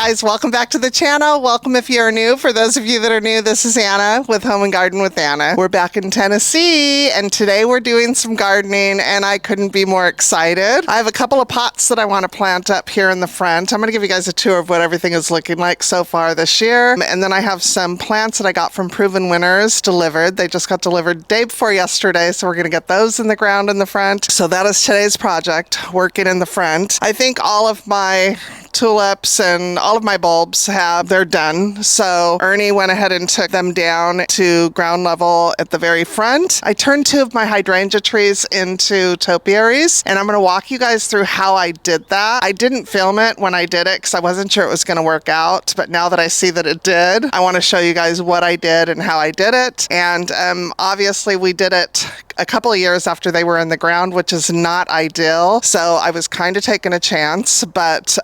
guys, welcome back to the channel. Welcome if you're new. For those of you that are new, this is Anna with Home and Garden with Anna. We're back in Tennessee, and today we're doing some gardening, and I couldn't be more excited. I have a couple of pots that I want to plant up here in the front. I'm going to give you guys a tour of what everything is looking like so far this year, and then I have some plants that I got from Proven Winners delivered. They just got delivered day before yesterday, so we're going to get those in the ground in the front. So that is today's project, working in the front. I think all of my tulips and all of my bulbs they're done. So Ernie went ahead and took them down to ground level at the very front. I turned two of my hydrangea trees into topiaries, and I'm going to walk you guys through how I did that. I didn't film it when I did it because I wasn't sure it was going to work out, but now that I see that it did, I want to show you guys what I did and how I did it. And obviously we did it a couple of years after they were in the ground, which is not ideal. So I was kind of taking a chance, but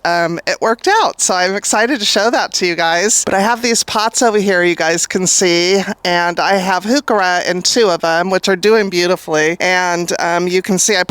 it worked out. So I'm excited to show that to you guys. But I have these pots over here you guys can see, and I have heuchera in two of them, which are doing beautifully. And you can see I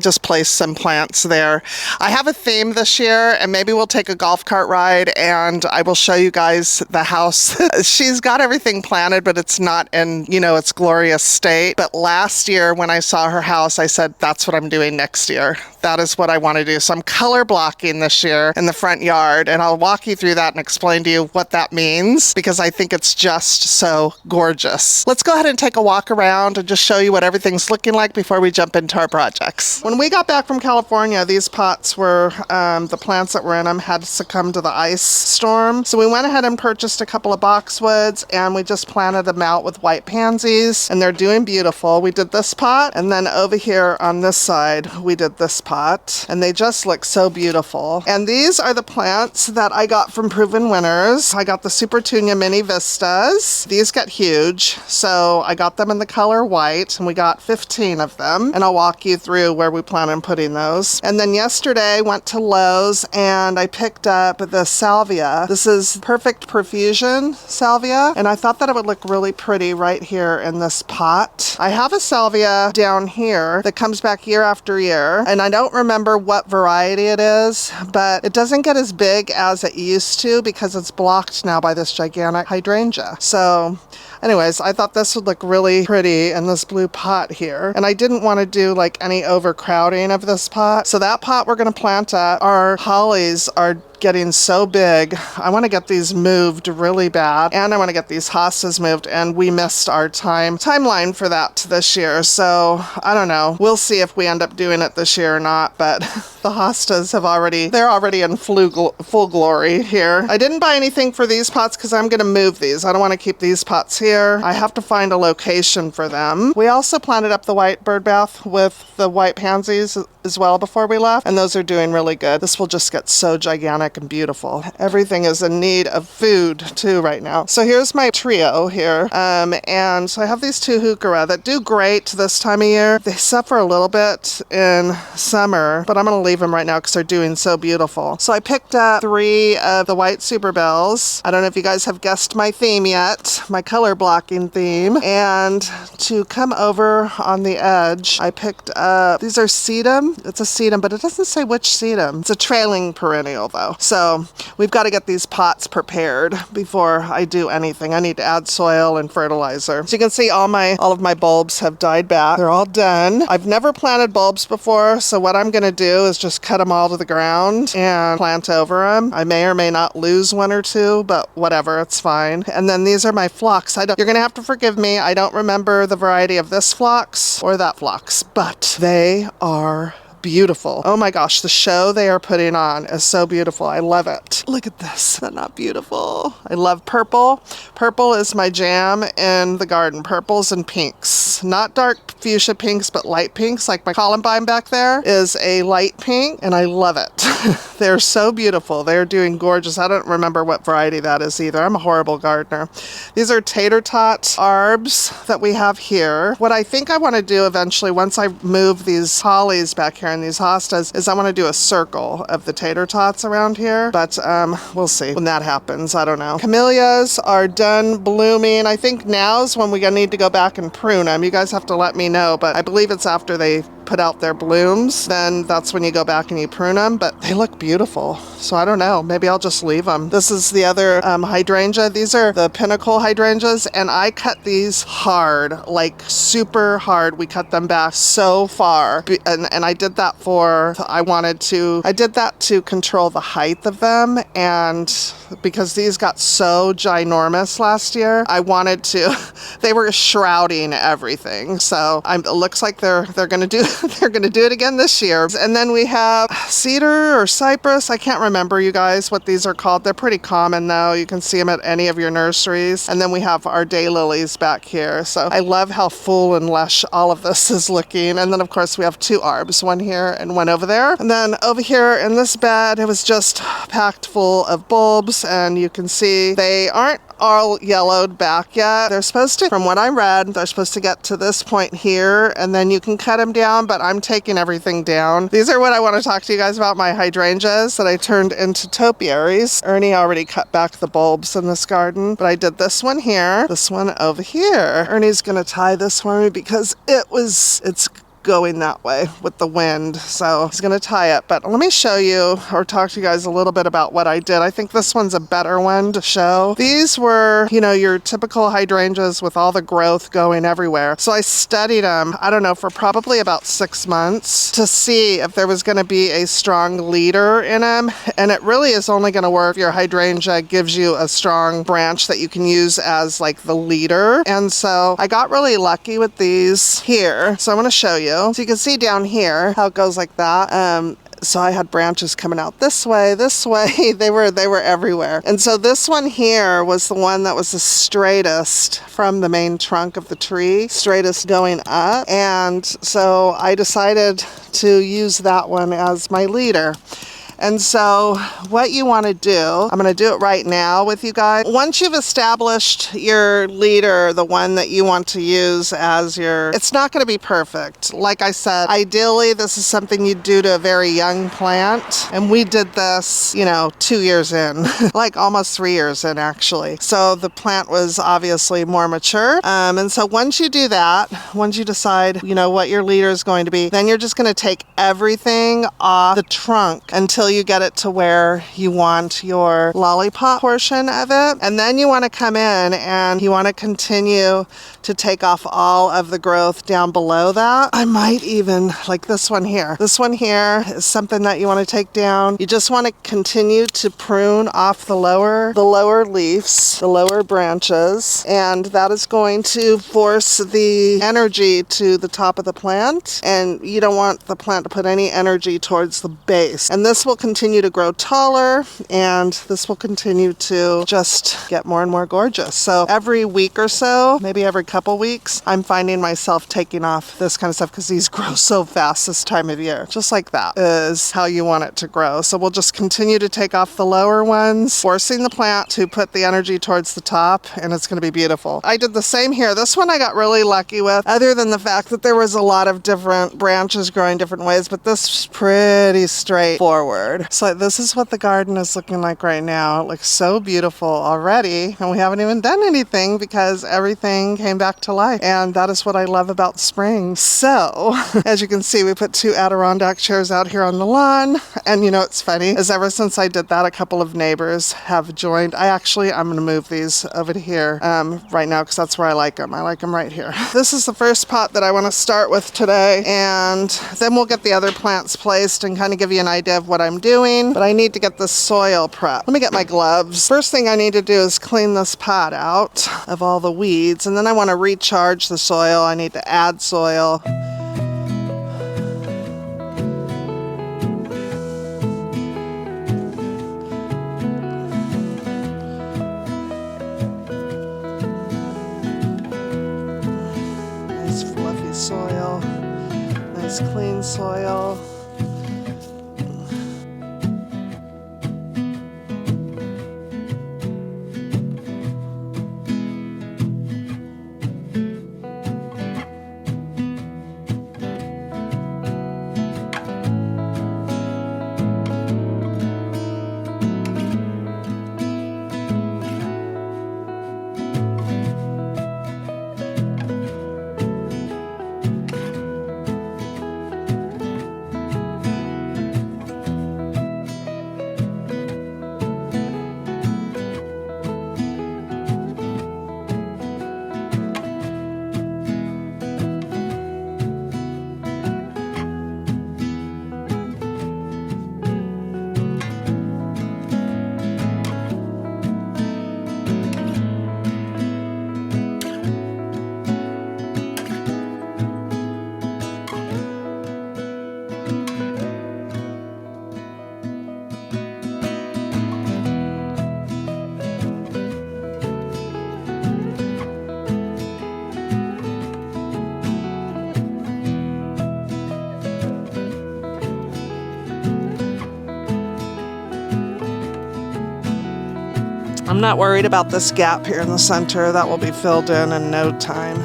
just placed some plants there. I have a theme this year, and maybe we'll take a golf cart ride and I will show you guys the house. She's got everything planted, but it's not in, its glorious state. But last year when I saw her house, I said, that's what I'm doing next year. That is what I want to do. So I'm color blocking this year in the front yard, and I'll walk you through that and explain to you what that means, because I think it's just so gorgeous. Let's go ahead and take a walk around and just show you what everything's looking like before we jump into our projects. When we got back from California, these pots were, the plants that were in them had succumbed to the ice storm. So we went ahead and purchased a couple of boxwoods, and we just planted them out with white pansies, and they're doing beautiful. We did this pot, and then over here on this side, we did this pot. And they just look so beautiful. And these are the plants that I got from Proven Winners. I got the Supertunia Mini Vistas. These get huge, so I got them in the color white, and we got 15 of them, and I'll walk you through where we plan on putting those. And then yesterday went to Lowe's and I picked up the salvia. This is Perfect Profusion salvia, and I thought that it would look really pretty right here in this pot. I have a salvia down here that comes back year after year, and I don't remember what variety it is, but it doesn't get as big as it used to because it's blocked now by this gigantic hydrangea. So anyways, I thought this would look really pretty in this blue pot here, and I didn't want to do like any overcrowding of this pot. So that pot we're going to plant up. Our hollies are getting so big. I want to get these moved really bad, and I want to get these hostas moved, and we missed our timeline for that this year. So I don't know. We'll see if we end up doing it this year or not, but the hostas they're already in full glory here. I didn't buy anything for these pots because I'm going to move these. I don't want to keep these pots here. I have to find a location for them. We also planted up the white bird bath with the white pansies as well before we left, and those are doing really good. This will just get so gigantic and beautiful. Everything is in need of food too right now. So here's my trio here, and so I have these two heuchera that do great this time of year. They suffer a little bit in summer, but I'm going to leave them right now because they're doing so beautiful. So I picked up 3 of the white super bells. I don't know if you guys have guessed my theme yet, my color blocking theme. And to come over on the edge, I picked up, these are sedum. It's a sedum, but it doesn't say which sedum. It's a trailing perennial though. So we've got to get these pots prepared before I do anything. I need to add soil and fertilizer. So you can see all of my bulbs have died back. They're all done. I've never planted bulbs before, so what I'm going to do is just cut them all to the ground and plant over them. I may or may not lose one or two, but whatever, it's fine. And then these are my phlox. You're going to have to forgive me. I don't remember the variety of this phlox or that phlox, but they are beautiful. Oh my gosh, the show they are putting on is so beautiful. I love it. Look at this. Isn't that beautiful? I love purple. Purple is my jam in the garden. Purples and pinks. Not dark fuchsia pinks, but light pinks. Like my columbine back there is a light pink, and I love it. They're so beautiful. They're doing gorgeous. I don't remember what variety that is either. I'm a horrible gardener. These are tater tot arbs that we have here. What I think I want to do eventually, once I move these hollies back here and these hostas, is I want to do a circle of the tater tots around here, but we'll see when that happens. I don't know. Camellias are done blooming. I think now's when we need to go back and prune them. You guys have to let me know, but I believe it's after they put out their blooms, then that's when you go back and you prune them, but they look beautiful. So I don't know, maybe I'll just leave them. This is the other hydrangea. These are the pinnacle hydrangeas, and I cut these hard, like super hard. We cut them back so far, and I did that I did that to control the height of them, and because these got so ginormous last year, I wanted to, they were shrouding everything. So it looks like they're gonna do they're gonna do it again this year. And then we have cedar or cypress. I can't remember, you guys, what these are called. They're pretty common though. You can see them at any of your nurseries. And then we have our daylilies back here. So I love how full and lush all of this is looking. And then of course we have two arbs, one here and one over there. And then over here in this bed, it was just packed full of bulbs, and you can see they aren't all yellowed back yet. They're supposed to, from what I read, they're supposed to get to this point here, and then you can cut them down, but I'm taking everything down. These are what I want to talk to you guys about, my hydrangeas that I turned into topiaries. Ernie already cut back the bulbs in this garden, but I did this one here, this one over here. Ernie's gonna tie this for me because it's going that way with the wind, so he's gonna tie it. But let me show you or talk to you guys a little bit about what I did. I think this one's a better one to show. These were, you know, your typical hydrangeas with all the growth going everywhere. So I studied them, I don't know, for probably about 6 months to see if there was gonna be a strong leader in them, and it really is only gonna work if your hydrangea gives you a strong branch that you can use as like the leader. And so I got really lucky with these here, so I'm gonna show you. So you can see down here how it goes like that. So I had branches coming out this way, they were everywhere. And so this one here was the one that was the straightest from the main trunk of the tree, straightest going up. And so I decided to use that one as my leader. And so what you want to do, I'm going to do it right now with you guys. Once you've established your leader, the one that you want to use as your, it's not going to be perfect. Like I said, ideally this is something you do to a very young plant. And we did this, you know, 2 years in, like almost 3 years in actually. So the plant was obviously more mature. And so once you do that, once you decide, you know, what your leader is going to be, then you're just going to take everything off the trunk until you get it to where you want your lollipop portion of it. And then you want to come in and you want to continue to take off all of the growth down below that. I might even, like this one here. This one here is something that you want to take down. You just want to continue to prune off the lower leaves, the lower branches, and that is going to force the energy to the top of the plant, and you don't want the plant to put any energy towards the base. And this will continue to grow taller, and this will continue to just get more and more gorgeous. So every week or so, maybe every couple weeks, I'm finding myself taking off this kind of stuff because these grow so fast this time of year. Just like that is how you want it to grow. So we'll just continue to take off the lower ones, forcing the plant to put the energy towards the top, and it's going to be beautiful. I did the same here. This one I got really lucky with, other than the fact that there was a lot of different branches growing different ways, but this is pretty straightforward. So this is what the garden is looking like right now. It looks so beautiful already, and we haven't even done anything because everything came back to life, and that is what I love about spring. So as you can see, we put 2 Adirondack chairs out here on the lawn, and you know what's funny is ever since I did that, a couple of neighbors have joined. I'm going to move these over to here right now because that's where I like them. I like them right here. This is the first pot that I want to start with today, and then we'll get the other plants placed and kind of give you an idea of what I'm doing. But I need to get the soil prep. Let me get my gloves. First thing I need to do is clean this pot out of all the weeds, and then I want to recharge the soil. I need to add soil. Nice fluffy soil, nice clean soil. I'm not worried about this gap here in the center. That will be filled in no time.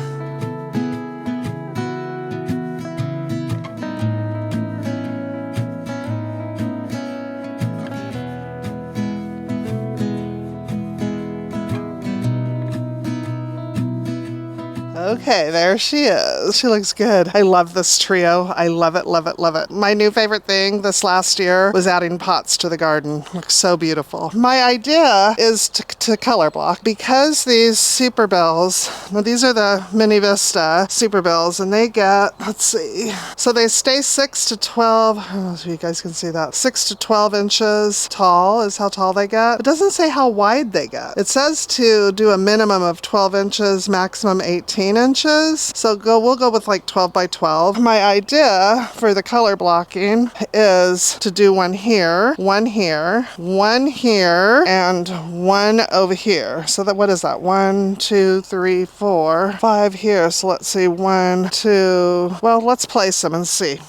Okay, there she is. She looks good. I love this trio. I love it, love it, love it. My new favorite thing this last year was adding pots to the garden. Looks so beautiful. My idea is to color block because these super bills, now these are the Mini Vista super bills, and they get, let's see, so they stay 6 to 12, I don't know if you guys can see that, 6 to 12 inches tall is how tall they get. It doesn't say how wide they get. It says to do a minimum of 12 inches, maximum 18 inches. So we'll go with like 12 by 12. My idea for the color blocking is to do one here, one here, one here, and one over here. So that, what is that? 1, 2, 3, 4, 5 here. So let's see, 1, 2, well, let's place them and see.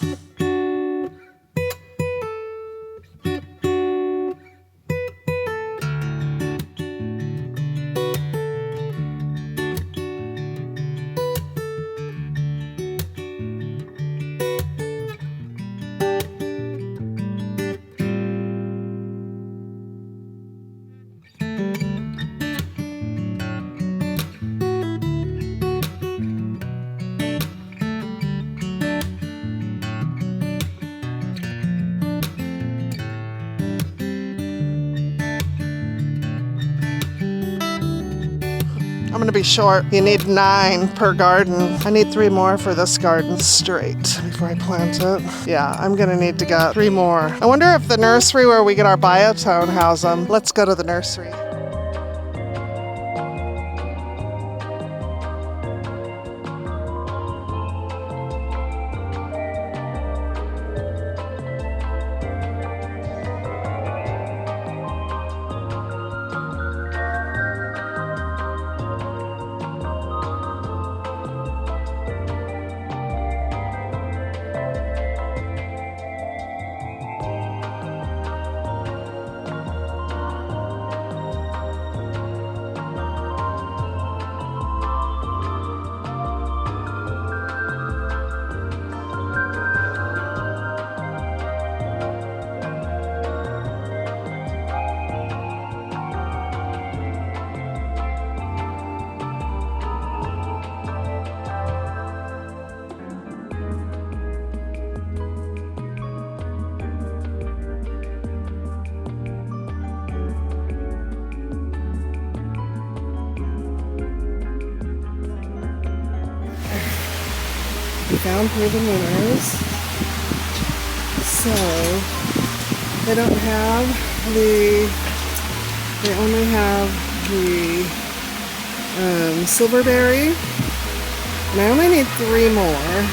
I'm gonna be short. You need 9 per garden. I need 3 more for this garden straight before I plant it. Yeah, I'm gonna need to get 3 more. I wonder if the nursery where we get our biotone has them. Let's go to the nursery. We found proven winners. So they don't have they only have the silverberry, and I only need 3 more.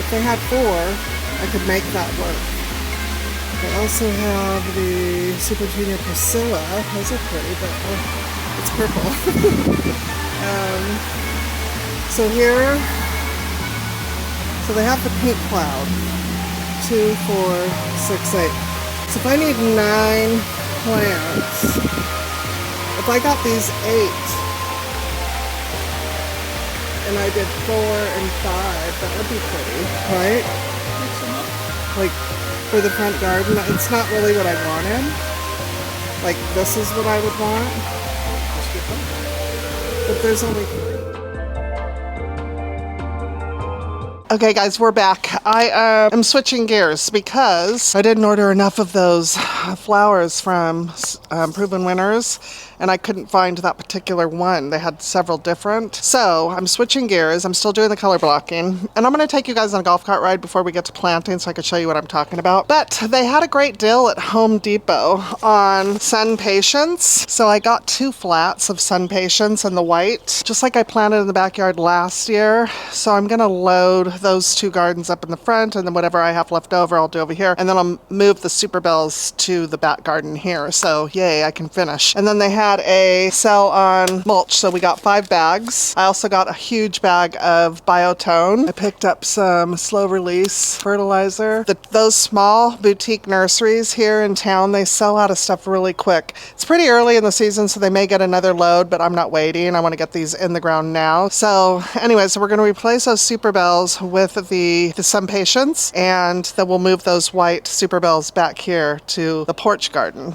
If they had 4, I could make that work. They also have the Super Junior Priscilla. Those are pretty, but it's purple. So here, so they have the pink cloud. 2, 4, 6, 8. So if I need 9 plants, if I got these 8, and I did 4 and 5, that would be pretty, right? Like for the front garden, it's not really what I wanted. Like this is what I would want. But there's only 3. Okay guys, we're back. I am switching gears because I didn't order enough of those flowers from Proven Winners, and I couldn't find that particular one. They had several different. So I'm switching gears. I'm still doing the color blocking, and I'm going to take you guys on a golf cart ride before we get to planting so I can show you what I'm talking about. But they had a great deal at Home Depot on Sun Patience. So I got 2 flats of Sun Patience in the white, just like I planted in the backyard last year. So I'm going to load those 2 gardens up in the front, and then whatever I have left over I'll do over here, and then I'll move the super bells to the back garden here. So yay, I can finish. And then they have had a sale on mulch, so we got 5 bags. I also got a huge bag of Biotone. I picked up some slow release fertilizer. Those small boutique nurseries here in town, they sell out of stuff really quick. It's pretty early in the season, so they may get another load, but I'm not waiting. I want to get these in the ground now. So anyways, we're going to replace those Super Bells with the Some Patience, and then we'll move those white Super Bells back here to the porch garden,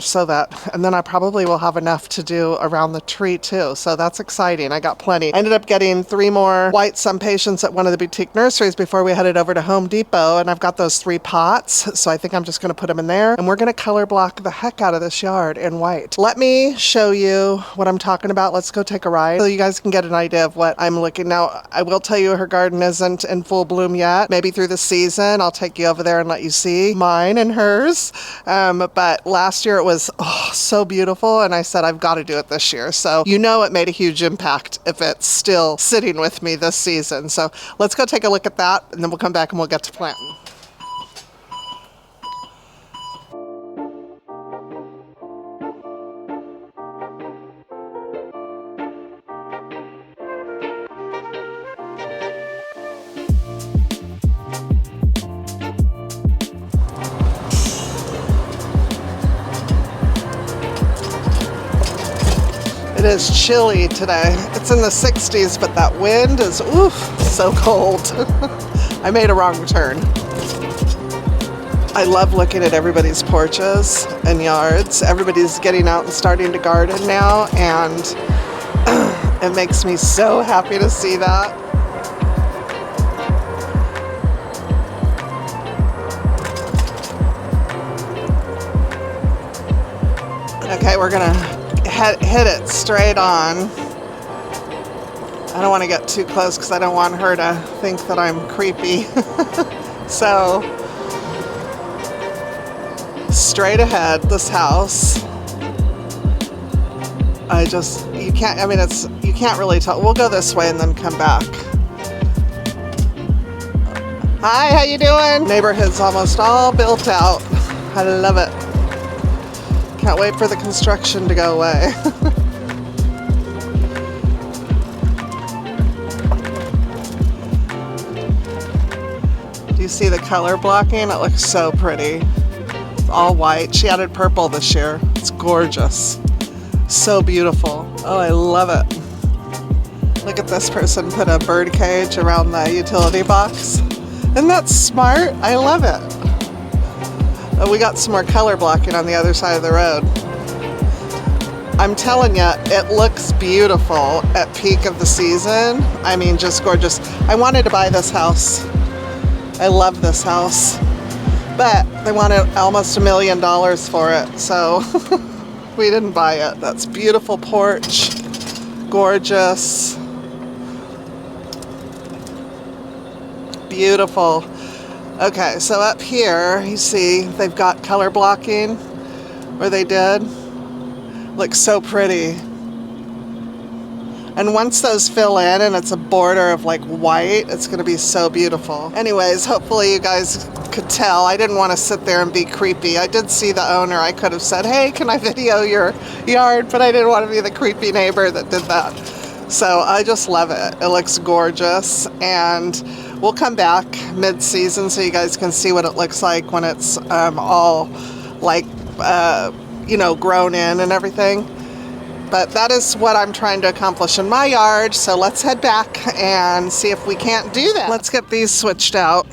and then I probably will have enough to do around the tree too. So that's exciting. I got plenty. I ended up getting 3 more white Some Patience at one of the boutique nurseries before we headed over to Home Depot, and I've got those 3 pots, so I think I'm just going to put them in there, and we're going to color block the heck out of this yard in white. Let me show you what I'm talking about. Let's go take a ride so you guys can get an idea of what I'm looking. Now, I will tell you her garden isn't in full bloom yet. Maybe through the season I'll take you over there and let you see mine and hers. But last year it was so beautiful, and I said I've got to do it this year. So you know it made a huge impact if it's still sitting with me this season. So let's go take a look at that, and then we'll come back and we'll get to planting. It is chilly today. It's in the 60s, but that wind is, so cold. I made a wrong turn. I love looking at everybody's porches and yards. Everybody's getting out and starting to garden now, and it makes me so happy to see that. Okay, we're gonna hit it straight on. I don't want to get too close because I don't want her to think that I'm creepy. So, straight ahead, this house. You can't really tell. We'll go this way and then come back. Hi, how you doing? Neighborhood's almost all built out. I love it. Can't wait for the construction to go away. Do you see the color blocking? It looks so pretty. It's all white. She added purple this year. It's gorgeous. So beautiful. Oh, I love it. Look at this person put a bird cage around the utility box. Isn't that smart? I love it. Oh, we got some more color blocking on the other side of the road. I'm telling you, it looks beautiful at peak of the season. I mean, just gorgeous. I wanted to buy this house. I love this house. But they wanted almost $1 million for it, so we didn't buy it. That's beautiful porch. Gorgeous. Beautiful. Okay, so up here, you see, they've got color blocking, or they did. Looks so pretty. And once those fill in and it's a border of like white, it's gonna be so beautiful. Anyways, hopefully you guys could tell. I didn't want to sit there and be creepy. I did see the owner. I could have said, hey, can I video your yard? But I didn't want to be the creepy neighbor that did that. So I just love it. It looks gorgeous. And we'll come back mid-season so you guys can see what it looks like when it's all like, grown in and everything. But that is what I'm trying to accomplish in my yard. So let's head back and see if we can't do that. Let's get these switched out.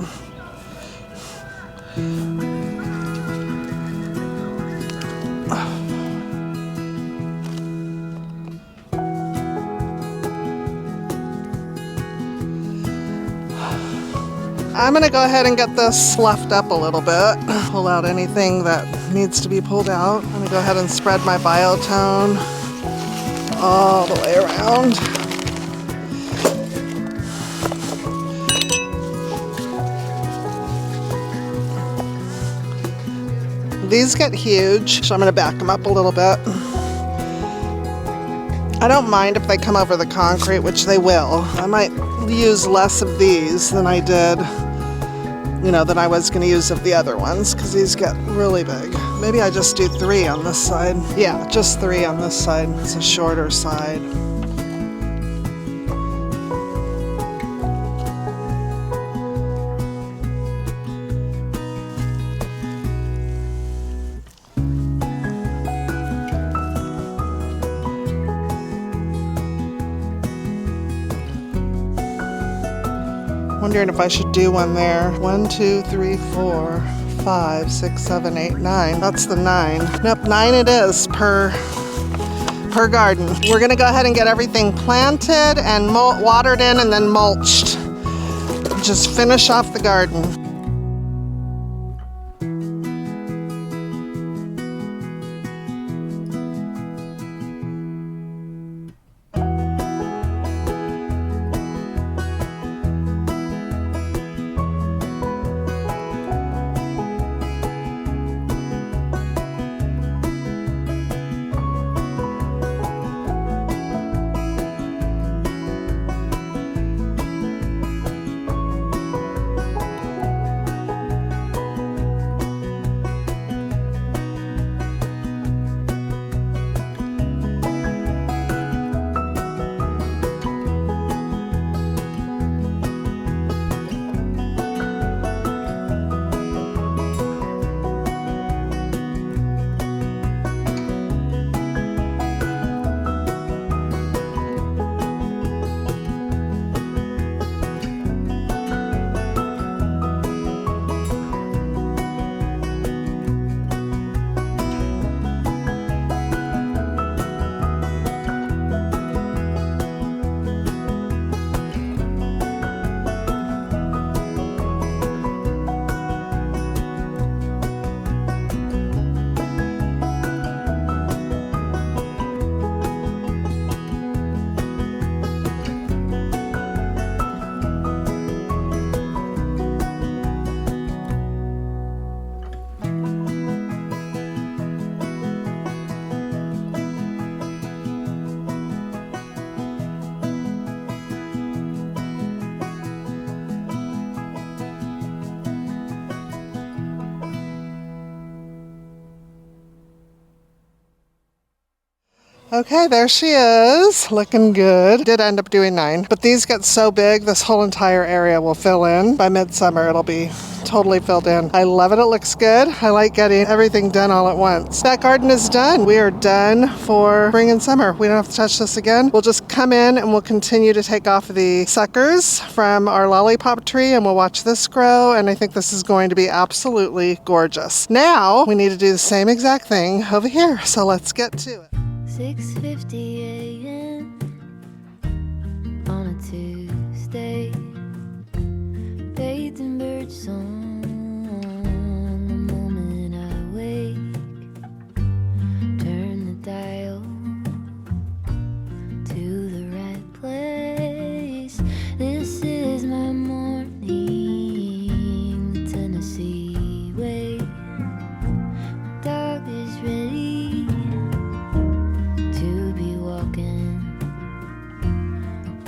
I'm going to go ahead and get this sloughed up a little bit. Pull out anything that needs to be pulled out. I'm going to go ahead and spread my Biotone all the way around. These get huge, so I'm going to back them up a little bit. I don't mind if they come over the concrete, which they will. I might use less of these than I did, than I was going to use of the other ones, because these get really big. Maybe I just do 3 on this side. Yeah, just 3 on this side. It's a shorter side. Wondering if I should do one there. 1, 2, 3, 4, 5, 6, 7, 8, 9. That's the 9. Nope, 9 it is per garden. We're gonna go ahead and get everything planted and watered in and then mulched. Just finish off the garden. Okay, there she is, looking good. Did end up doing 9, but these get so big, this whole entire area will fill in. By midsummer, it'll be totally filled in. I love it, it looks good. I like getting everything done all at once. That garden is done. We are done for spring and summer. We don't have to touch this again. We'll just come in and we'll continue to take off the suckers from our lollipop tree and we'll watch this grow, and I think this is going to be absolutely gorgeous. Now, we need to do the same exact thing over here, so let's get to it. 6:50 a.m. on a Tuesday, bathed in bird song. The moment I wake, turn the dial to the right place. This is my morning, the Tennessee way. My dog is ready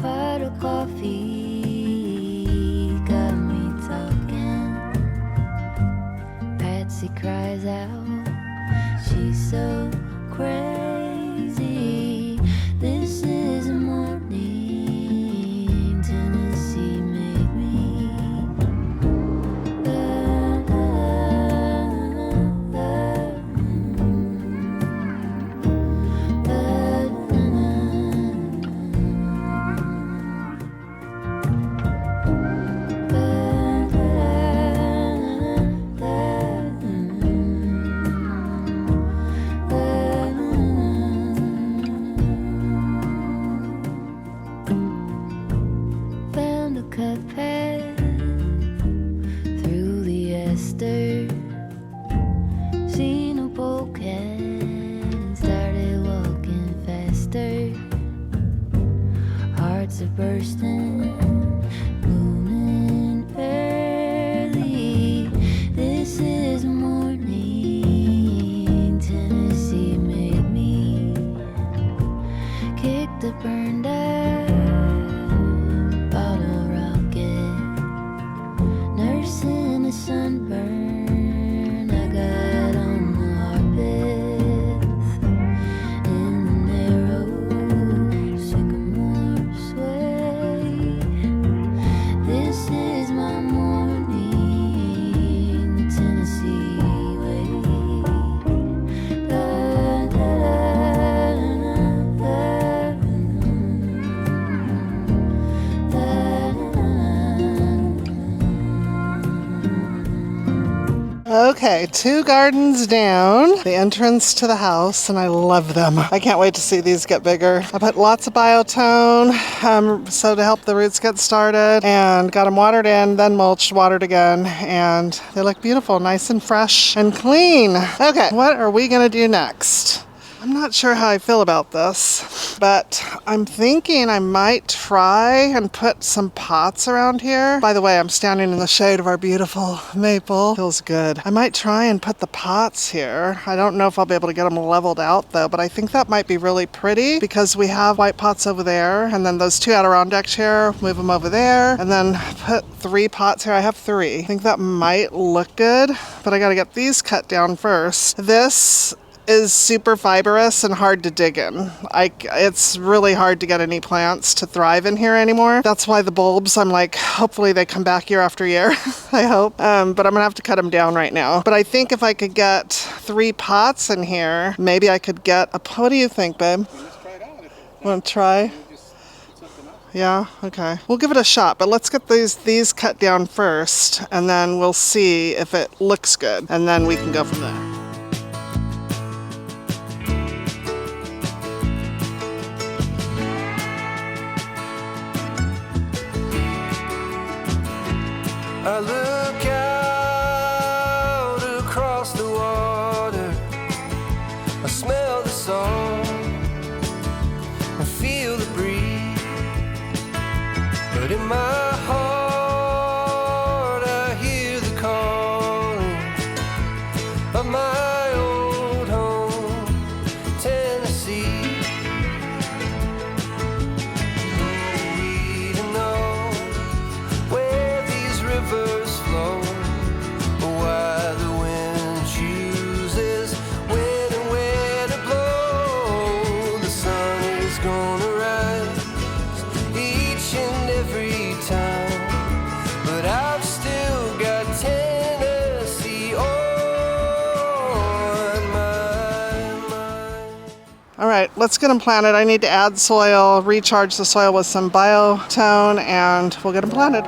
pot of coffee got me talking. Patsy cries out, she's so crazy. This is a morning, Tennessee made me. Seen a polecat and started walking faster. Hearts are bursting, moving early. This is a morning, Tennessee made me. Kick the burned out, bought a rocket, nursing a sunburn. I got on the Okay, 2 gardens down, the entrance to the house, and I love them. I can't wait to see these get bigger. I put lots of biotone, so to help the roots get started, and got them watered in, then mulched, watered again, and they look beautiful, nice and fresh and clean. Okay, what are we gonna do next? I'm not sure how I feel about this, but I'm thinking I might try and put some pots around here. By the way, I'm standing in the shade of our beautiful maple. Feels good. I might try and put the pots here. I don't know if I'll be able to get them leveled out though, but I think that might be really pretty because we have white pots over there, and then those 2 Adirondacks here, move them over there, and then put 3 pots here. I have 3. I think that might look good, but I gotta get these cut down first. This is super fibrous and hard to dig in. It's really hard to get any plants to thrive in here anymore. That's why the bulbs, I'm like, hopefully they come back year after year. I hope. But I'm gonna have to cut them down right now. But I think if I could get 3 pots in here, maybe I could get a, what do you think, babe? Let's try it out. Want to try? Yeah, okay. We'll give it a shot, but let's get these cut down first, and then we'll see if it looks good, and then we can go from there. I look out across the water, I smell the salt, I feel the breeze, but in my heart I hear the calling of my old home, Tennessee. We don't know where these rivers flow, why the wind chooses when and where to blow. The sun is gonna rise each and every time, but I've still got Tennessee on my mind. All right, let's get them planted. I need to add soil, recharge the soil with some biotone, and we'll get them planted.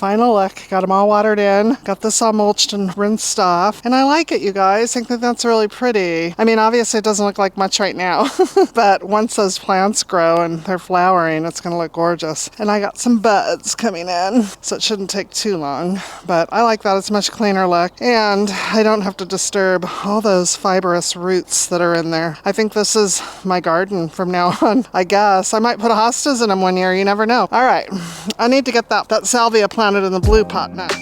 final look. Got them all watered in. Got this all mulched and rinsed off. And I like it, you guys. I think that that's really pretty. I mean, obviously it doesn't look like much right now, but once those plants grow and they're flowering, it's going to look gorgeous. And I got some buds coming in, so it shouldn't take too long. But I like that. It's a much cleaner look. And I don't have to disturb all those fibrous roots that are in there. I think this is my garden from now on, I guess. I might put hostas in them one year. You never know. All right. I need to get that salvia planted in the blue pot next.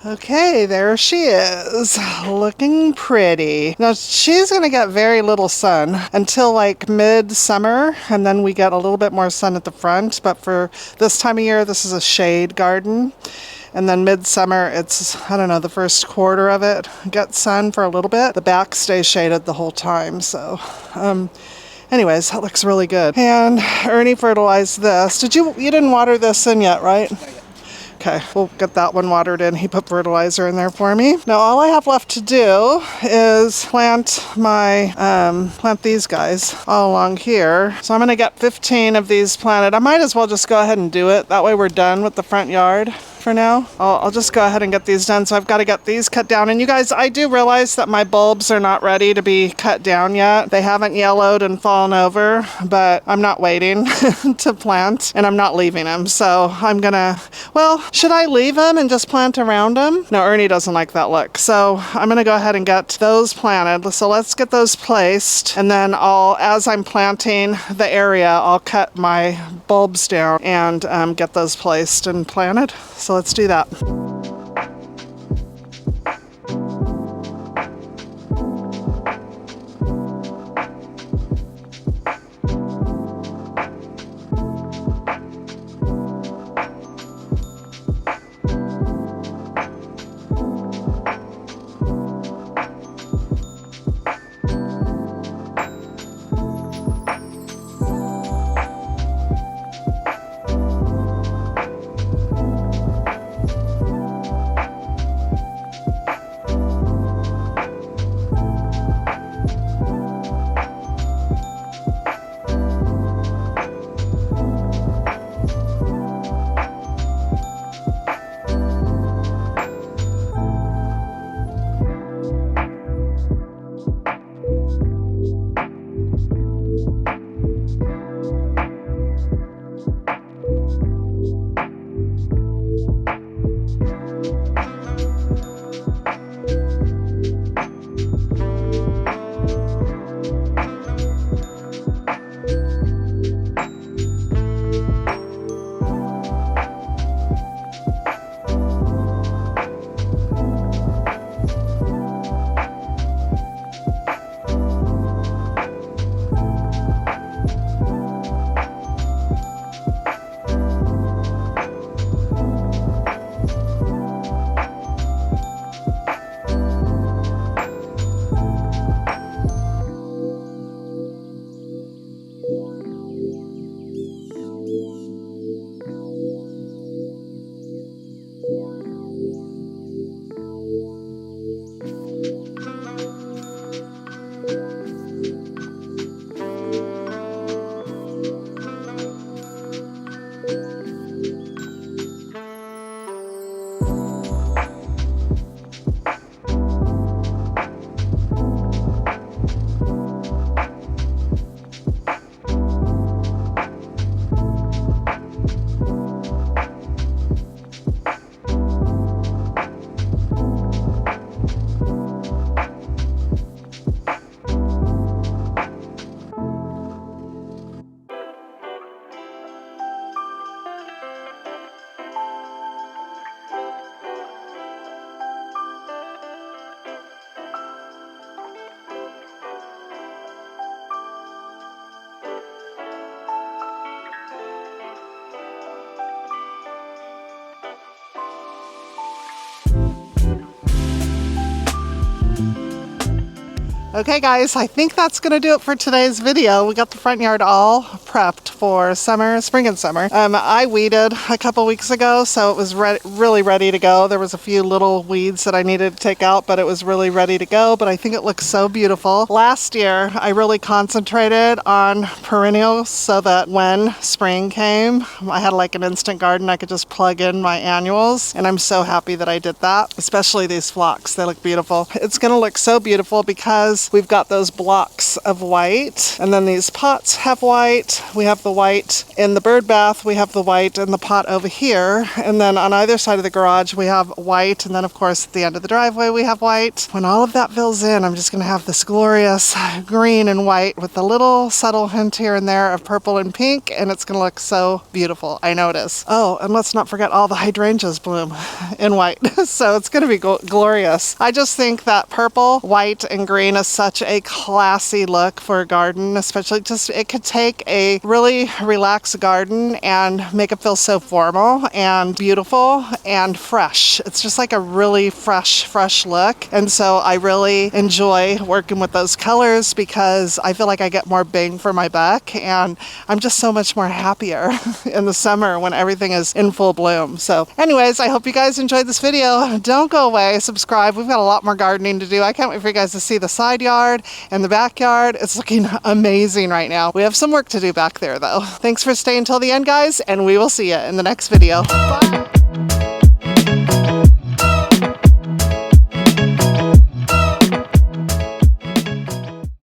Okay, there she is, looking pretty. Now, she's going to get very little sun until like mid-summer, and then we get a little bit more sun at the front. But for this time of year, this is a shade garden. And then midsummer, it's, I don't know, the first quarter of it gets sun for a little bit. The back stays shaded the whole time, so... anyways, that looks really good. And Ernie fertilized this. You didn't water this in yet, right? Okay, we'll get that one watered in. He put fertilizer in there for me. Now all I have left to do is plant these guys all along here. So I'm gonna get 15 of these planted. I might as well just go ahead and do it. That way we're done with the front yard for now. I'll just go ahead and get these done. So I've got to get these cut down. And you guys, I do realize that my bulbs are not ready to be cut down yet. They haven't yellowed and fallen over, but I'm not waiting to plant, and I'm not leaving them. So I'm gonna, well, should I leave them and just plant around them? No, Ernie doesn't like that look. So I'm gonna go ahead and get those planted. So let's get those placed, and then as I'm planting the area, I'll cut my bulbs down and get those placed and planted. So let's do that. Okay guys, I think that's gonna do it for today's video. We got the front yard all prepped for spring and summer. I weeded a couple weeks ago, so it was really ready to go. There was a few little weeds that I needed to take out, but it was really ready to go. But I think it looks so beautiful. Last year, I really concentrated on perennials so that when spring came, I had like an instant garden. I could just plug in my annuals, and I'm so happy that I did that, especially these phlox. They look beautiful. It's gonna look so beautiful because we've got those blocks of white, and then these pots have white. We have the white in the bird bath, we have the white in the pot over here, and then on either side of the garage we have white, and then of course at the end of the driveway we have white. When all of that fills in, I'm just gonna have this glorious green and white with a little subtle hint here and there of purple and pink, and it's gonna look so beautiful. I know it is. Oh, and let's not forget all the hydrangeas bloom in white. So it's gonna be glorious. I just think that purple, white, and green is such a classy look for a garden, especially just it could take a really relaxed garden and make it feel so formal and beautiful and fresh. It's just like a really fresh look. And so I really enjoy working with those colors because I feel like I get more bang for my buck, and I'm just so much more happier in the summer when everything is in full bloom. So anyways, I hope you guys enjoyed this video. Don't go away, subscribe. We've got a lot more gardening to do. I can't wait for you guys to see the side yard and the backyard. It's looking amazing right now. We have some work to do back there though. Thanks for staying till the end, guys, and we will see you in the next video. Bye.